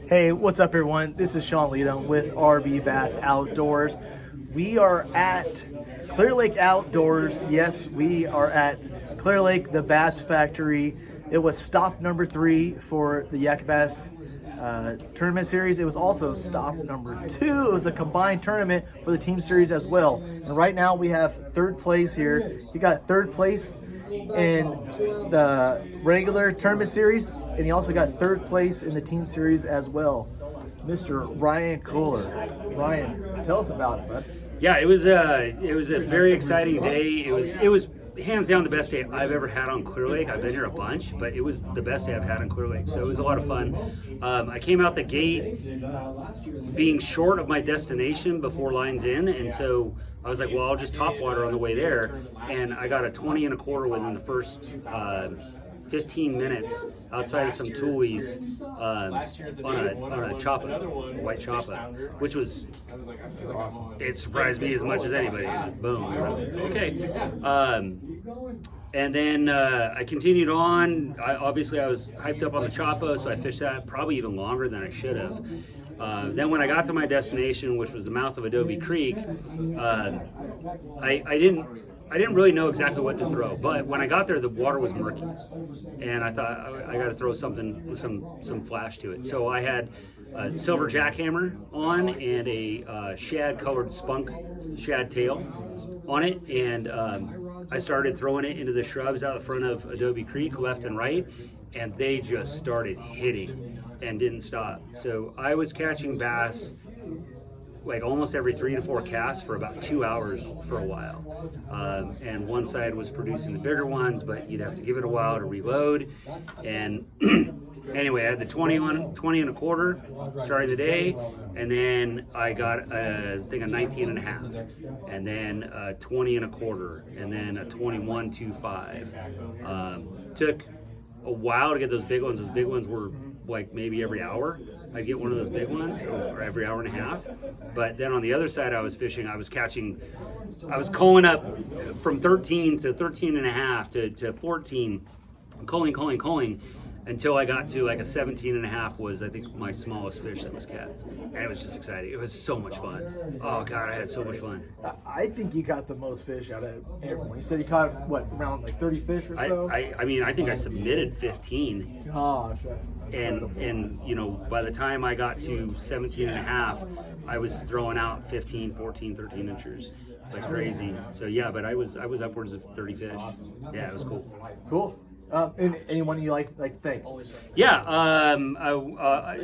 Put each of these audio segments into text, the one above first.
Hey, what's up, everyone? This is Sean Leadon with RB Bass Outdoors. We are at Clearlake Outdoors. Yes, we are at Clearlake, the Bass Factory. It was stop number 3 for the Yak-a-Bass tournament series. It was also stop number 2. It was a combined tournament for the team series as well. And right now we have third place here. You got third place in the regular tournament series, and he also got third place in the team series as well. Mr. Ryan Kohler. Ryan, tell us about it, bud. Yeah, it was a very exciting day. It was hands down the best day I've ever had on Clear Lake. I've been here a bunch, but it was the best day I've had on Clear Lake. So it was a lot of fun. I came out the gate being short of my destination before lines in, and so I was like, well, I'll just top water on the way there. And I got a 20 and a quarter within the first 15 minutes outside of some toolies on a choppa, a white choppa, which was awesome. It surprised me as much as anybody. Boom. Okay. And then I continued on. Obviously, I was hyped up on the choppa, so I fished that probably even longer than I should have. Then when I got to my destination, which was the mouth of Adobe Creek, I didn't really know exactly what to throw, but when I got there, the water was murky, and I thought I got to throw something with some flash to it. So I had a silver jackhammer on and a shad-colored spunk shad tail on it, and I started throwing it into the shrubs out the front of Adobe Creek, left and right, and they just started hitting and didn't stop. So I was catching bass like almost every 3 to 4 casts for about 2 hours for a while. And one side was producing the bigger ones, but you'd have to give it a while to reload. And anyway, I had the 20 and a quarter starting the day, and then I got a 19 and a half, and then a 20 and a quarter, and then a 21.25. Took a while to get those big ones. Those big ones were like maybe every hour I'd get one of those big ones, or every hour and a half. But then on the other side I was fishing, I was calling up from 13 to 13 and a half to 14, calling until I got to like a 17 and a half was, I think, my smallest fish that was kept. And it was just exciting. It was so much fun. Oh God, I had so much fun. I think you got the most fish out of everyone. You said you caught, what, around like 30 fish or so? I mean, I think I submitted 15. Gosh, that's incredible. And you know, by the time I got to 17 and a half, I was throwing out 15, 14, 13 inchers. Like crazy. So yeah, but I was upwards of 30 fish. Awesome. Yeah, it was cool. Cool. And anyone you like thank? Yeah,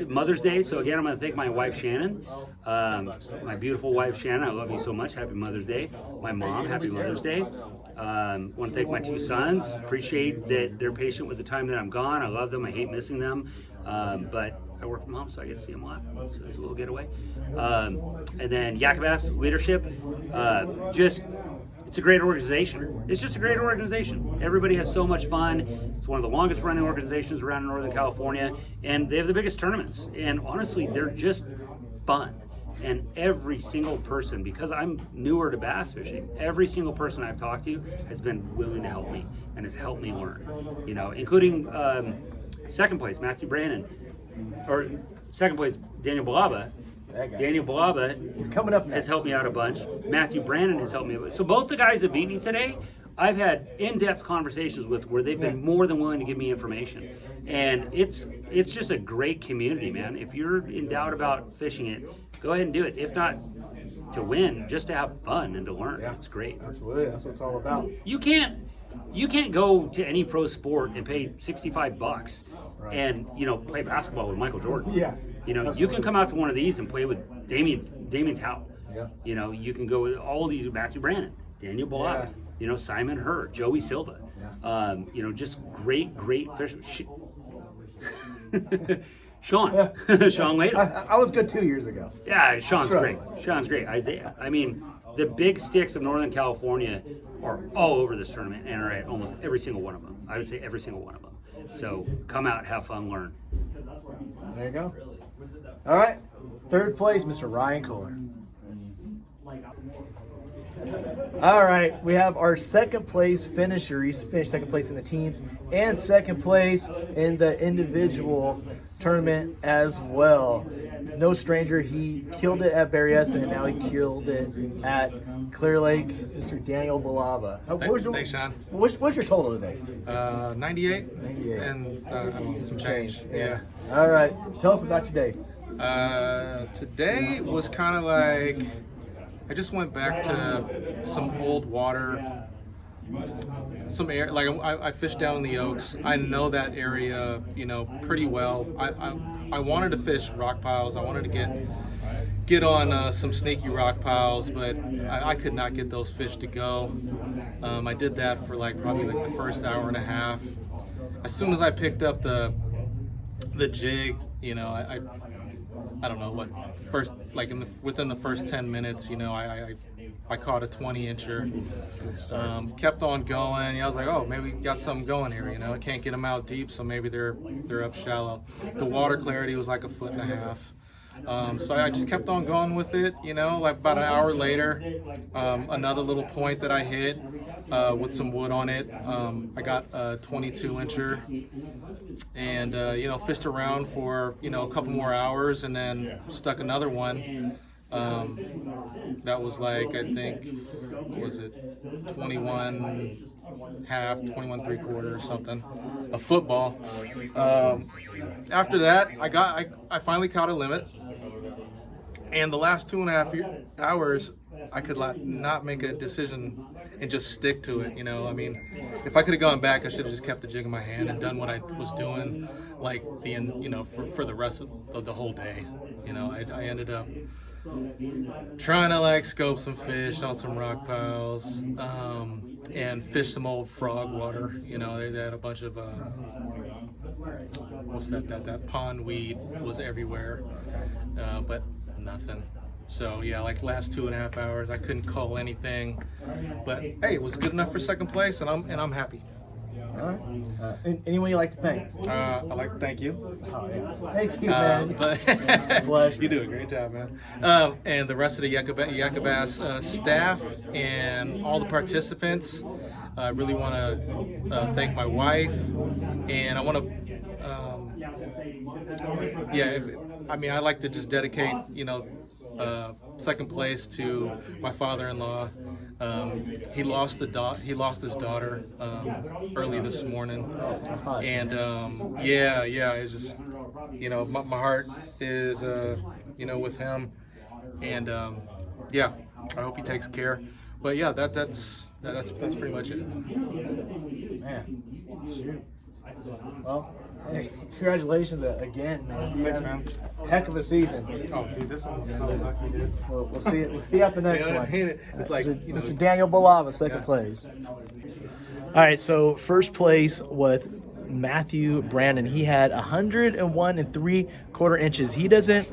Mother's Day. So again, I'm going to thank my wife Shannon, my beautiful wife Shannon. I love you so much. Happy Mother's Day. My mom, happy Mother's Day. Want to thank my 2 sons. Appreciate that they're patient with the time that I'm gone. I love them. I hate missing them, but I work from home, so I get to see them a lot. So it's a little getaway. And then Yak-a-Bass leadership. It's a great organization. It's just a great organization. Everybody has so much fun. It's one of the longest running organizations around in Northern California, and they have the biggest tournaments. And honestly, they're just fun. And every single person, because I'm newer to bass fishing, every single person I've talked to has been willing to help me and has helped me learn. You know, including second place, Matthew Brandon, or second place, Daniel Balaba. Daniel Balaba, he's coming up next, has helped me out a bunch. Matthew Brandon has helped me. So both the guys that beat me today, I've had in-depth conversations with, where they've been more than willing to give me information. And it's just a great community, man. If you're in doubt about fishing it, go ahead and do it. If not to win, just to have fun and to learn. Yeah, it's great. Absolutely, that's what it's all about. You can't go to any pro sport and pay $65 and, you know, play basketball with Michael Jordan. Yeah. You know, you can come out to one of these and play with Damien Tao. Yeah. You know, you can go with all these, Matthew Brandon, Daniel Balaba, you know, Simon Hur, Joey Silva. Yeah. You know, just great fish. Sean. Sean later. I was good 2 years ago. Yeah, Sean's great. Sean's great. Isaiah. I mean, the big sticks of Northern California are all over this tournament and are at almost every single one of them. I would say every single one of them. So come out, have fun, learn. There you go. All right. Third place, Mr. Ryan Kohler. All right, we have our second place finisher. He's finished second place in the teams and second place in the individual tournament as well. He's no stranger. He killed it at Berryessa, and now he killed it at Clear Lake. Mr. Daniel Balava. Thanks, Sean. What's your total today? 98. 98. And some change. Yeah. All right. Tell us about your day. Today was kind of like, I just went back to some old water, some air. Like I fished down in the Oaks. I know that area, pretty well. I wanted to fish rock piles. I wanted to get on some sneaky rock piles, but I could not get those fish to go. I did that for probably the first hour and a half. As soon as I picked up the jig, I don't know what first, within the first 10 minutes, I caught a 20-incher. Kept on going. I was like, oh, maybe we got something going here. I can't get them out deep, so maybe they're up shallow. The water clarity was like 1.5 feet. So I just kept on going with it. About an hour later, another little point that I hit with some wood on it. I got a 22-incher, and fished around for a couple more hours, and then stuck another one. That was I think, what was it, 21 half, 21 3/4 or something, a football. After that, I finally caught a limit, and the last 2.5 hours, I could not make a decision and just stick to it. If I could have gone back, I should have just kept the jig in my hand and done what I was doing, for the rest of the whole day. I ended up trying to scope some fish on some rock piles, and fish some old frog water. They had a bunch of what's that pond weed was everywhere, but nothing. So yeah, last 2.5 hours, I couldn't call anything, but hey, it was good enough for second place, and I'm happy. All right. Anyone you like to thank? I'd like to thank you. Oh, yeah. Thank you, man. But you do a great job, man. And the rest of the Yak-a-Bass staff and all the participants. I really want to thank my wife, and I want to, I'd like to just dedicate, second place to my father-in-law. He lost his daughter early this morning, and it's just, my heart is with him, and I hope he takes care. But yeah, that's pretty much it. Man, shoot. Well, hey, congratulations again, man. Thanks, man. Heck of a season. Oh, dude, this one was so lucky, dude. We'll see it. We'll see you at the next one. It's like, Mr. Daniel Balava, second place. All right, so first place with Matthew Brandon. He had 101 3/4 inches. He didn't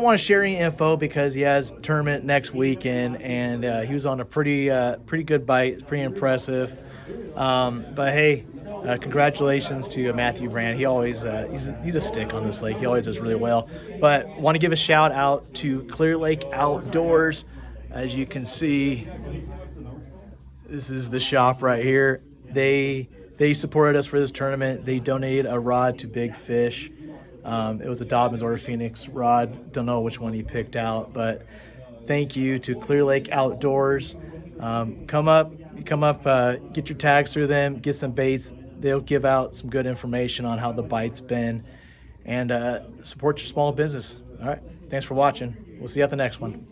want to share any info because he has tournament next weekend, and he was on a pretty good bite, pretty impressive. But hey, congratulations to Matthew Brand. He always he's a stick on this lake. He always does really well. But want to give a shout out to Clearlake Outdoors. As you can see, this is the shop right here. They supported us for this tournament. They donated a rod to Big Fish. It was a Dobbins or a Phoenix rod. Don't know which one he picked out, but thank you to Clearlake Outdoors. Come up, get your tags through them, get some baits. They'll give out some good information on how the bite's been, and support your small business. All right, thanks for watching. We'll see you at the next one.